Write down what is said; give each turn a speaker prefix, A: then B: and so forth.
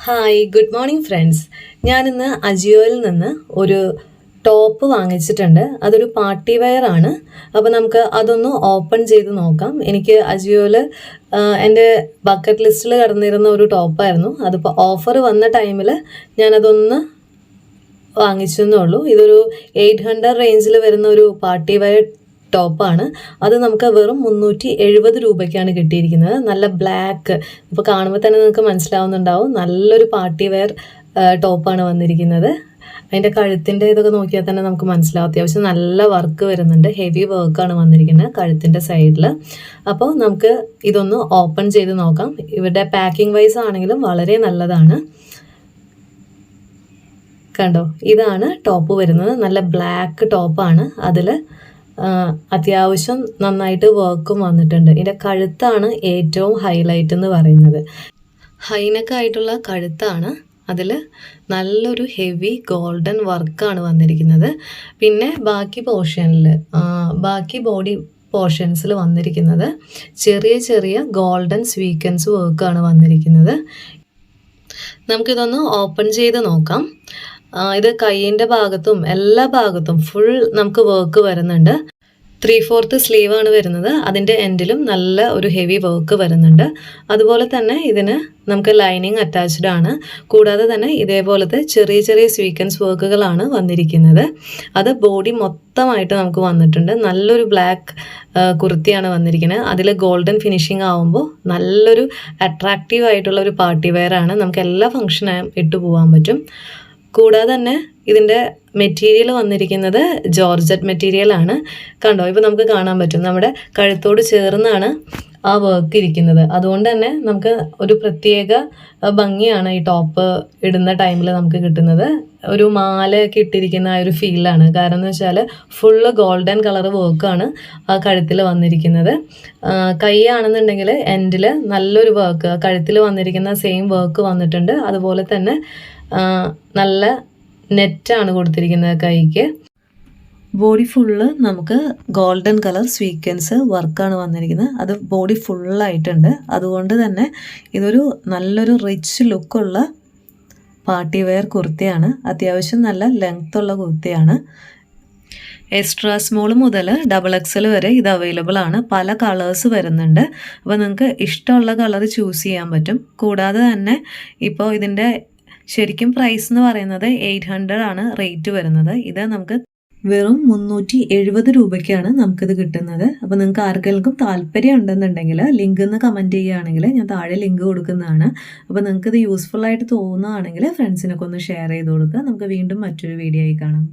A: Hi good morning friends. ഞാനിന്ന് അജിയോയിൽ നിന്ന് ഒരു ടോപ്പ് വാങ്ങിച്ചിട്ടുണ്ട്. അതൊരു പാർട്ടി വെയർ ആണ്. അപ്പോൾ നമുക്ക് അതൊന്ന് ഓപ്പൺ ചെയ്ത് നോക്കാം. എനിക്ക് അജിയോയിൽ എൻ്റെ ബക്കറ്റ് ലിസ്റ്റിൽ കിടന്നിരുന്ന ഒരു ടോപ്പായിരുന്നു. അതിപ്പോൾ ഓഫർ വന്ന ടൈമിൽ ഞാനതൊന്ന് വാങ്ങിച്ചെന്നേ ഉള്ളൂ. ഇതൊരു 800 റേഞ്ചിൽ വരുന്ന ഒരു പാർട്ടി വെയർ ടോപ്പാണ്. അത് നമുക്ക് വെറും 370 രൂപയ്ക്കാണ് കിട്ടിയിരിക്കുന്നത്. നല്ല ബ്ലാക്ക്, ഇപ്പോൾ കാണുമ്പോൾ തന്നെ നിങ്ങൾക്ക് മനസ്സിലാവുന്നുണ്ടാവും, നല്ലൊരു പാർട്ടി വെയർ ടോപ്പാണ് വന്നിരിക്കുന്നത്. അതിൻ്റെ കഴുത്തിൻ്റെ ഇതൊക്കെ നോക്കിയാൽ തന്നെ നമുക്ക് മനസ്സിലാവും, അത്യാവശ്യം നല്ല വർക്ക് വരുന്നുണ്ട്. ഹെവി വർക്കാണ് വന്നിരിക്കുന്നത് കഴുത്തിൻ്റെ സൈഡിൽ. അപ്പോൾ നമുക്ക് ഇതൊന്ന് ഓപ്പൺ ചെയ്ത് നോക്കാം. ഇവരുടെ പാക്കിംഗ് വൈസ് ആണെങ്കിലും വളരെ നല്ലതാണ്. കണ്ടോ, ഇതാണ് ടോപ്പ് വരുന്നത്. നല്ല ബ്ലാക്ക് ടോപ്പാണ്. അതിൽ അത്യാവശ്യം നന്നായിട്ട് വർക്കും വന്നിട്ടുണ്ട്. ഇതിൻ്റെ കഴുത്താണ് ഏറ്റവും ഹൈലൈറ്റ് എന്ന് പറയുന്നത്. ഹൈനെക്ക് ആയിട്ടുള്ള കഴുത്താണ്. അതിൽ നല്ലൊരു ഹെവി ഗോൾഡൻ വർക്കാണ് വന്നിരിക്കുന്നത്. പിന്നെ ബാക്കി ബോഡി പോർഷൻസിൽ വന്നിരിക്കുന്നത് ചെറിയ ചെറിയ ഗോൾഡൻ സ്വീക്വൻസ് വർക്കാണ് വന്നിരിക്കുന്നത്. നമുക്കിതൊന്ന് ഓപ്പൺ ചെയ്ത് നോക്കാം. ഇത് കൈയിൻ്റെ ഭാഗത്തും എല്ലാ ഭാഗത്തും ഫുൾ നമുക്ക് വർക്ക് വരുന്നുണ്ട്. 3/4 സ്ലീവാണ് വരുന്നത്. അതിൻ്റെ എൻഡിലും നല്ല ഒരു ഹെവി വർക്ക് വരുന്നുണ്ട്. അതുപോലെ തന്നെ ഇതിന് നമുക്ക് ലൈനിങ് അറ്റാച്ച്ഡ് ആണ്. കൂടാതെ തന്നെ ഇതേപോലത്തെ ചെറിയ ചെറിയ സ്വീക്വൻസ് വർക്കുകളാണ് വന്നിരിക്കുന്നത്. അത് ബോഡി മൊത്തമായിട്ട് നമുക്ക് വന്നിട്ടുണ്ട്. നല്ലൊരു ബ്ലാക്ക് കുർത്തിയാണ് വന്നിരിക്കുന്നത്. അതിൽ ഗോൾഡൻ ഫിനിഷിങ് ആവുമ്പോൾ നല്ലൊരു അട്രാക്റ്റീവ് ആയിട്ടുള്ള ഒരു പാർട്ടി വെയർ ആണ്. നമുക്ക് എല്ലാ ഫംഗ്ഷനും ഇട്ടു പോകാൻ പറ്റും. കൂടാതെ തന്നെ ഇതിൻ്റെ മെറ്റീരിയൽ വന്നിരിക്കുന്നത് ജോർജറ്റ് മെറ്റീരിയലാണ്. കണ്ടോ, ഇപ്പോൾ നമുക്ക് കാണാൻ പറ്റും നമ്മുടെ കഴുത്തോട് ചേർന്നാണ് ആ വർക്ക് ഇരിക്കുന്നത്. അതുകൊണ്ട് തന്നെ നമുക്ക് ഒരു പ്രത്യേക ഭംഗിയാണ് ഈ ടോപ്പ് ഇടുന്ന ടൈമിൽ നമുക്ക് കിട്ടുന്നത്. ഒരു മാലയൊക്കെ ഇട്ടിരിക്കുന്ന ആ ഒരു ഫീലാണ്. കാരണം എന്ന് വെച്ചാൽ ഫുള്ള് ഗോൾഡൻ കളർ വർക്കാണ് ആ കഴുത്തിൽ വന്നിരിക്കുന്നത്. കൈ ആണെന്നുണ്ടെങ്കിൽ എൻഡിൽ നല്ലൊരു വർക്ക്, കഴുത്തിൽ വന്നിരിക്കുന്ന സെയിം വർക്ക് വന്നിട്ടുണ്ട്. അതുപോലെ തന്നെ നല്ല നെറ്റാണ് കൊടുത്തിരിക്കുന്നത് കൈക്ക്. ബോഡി ഫുള്ള് നമുക്ക് ഗോൾഡൻ കളർ സ്വീക്വൻസ് വർക്കാണ് വന്നിരിക്കുന്നത്. അത് ബോഡി ഫുള്ളായിട്ടുണ്ട്. അതുകൊണ്ട് തന്നെ ഇതൊരു നല്ലൊരു റിച്ച് ലുക്കുള്ള പാർട്ടി വെയർ കുർത്തിയാണ്. അത്യാവശ്യം നല്ല ലെങ്ത്തുള്ള കുർത്തിയാണ്. എക്സ്ട്രാ സ്മോൾ മുതൽ XXL വരെ ഇത് അവൈലബിൾ ആണ്. പല കളേഴ്സ് വരുന്നുണ്ട്. അപ്പോൾ നിങ്ങൾക്ക് ഇഷ്ടമുള്ള കളർ ചൂസ് ചെയ്യാൻ പറ്റും. കൂടാതെ തന്നെ ഇപ്പോൾ ഇതിൻ്റെ ശരിക്കും പ്രൈസ് എന്ന് പറയുന്നത് 800 ആണ് റേറ്റ് വരുന്നത്. ഇത് നമുക്ക് വെറും 370 രൂപയ്ക്കാണ് നമുക്കിത് കിട്ടുന്നത്. അപ്പോൾ നിങ്ങൾക്ക് ആർക്കെങ്കിലും താല്പര്യം ഉണ്ടെന്നുണ്ടെങ്കിൽ ലിങ്ക് എന്ന് കമൻറ്റ് ചെയ്യുകയാണെങ്കിൽ ഞാൻ താഴെ ലിങ്ക് കൊടുക്കുന്നതാണ്. അപ്പോൾ നിങ്ങൾക്കിത് യൂസ്ഫുൾ ആയിട്ട് തോന്നുകയാണെങ്കിൽ ഫ്രണ്ട്സിനൊക്കെ ഒന്ന് ഷെയർ ചെയ്ത് കൊടുക്കുക. നമുക്ക് വീണ്ടും മറ്റൊരു വീഡിയോ ആയി കാണാം.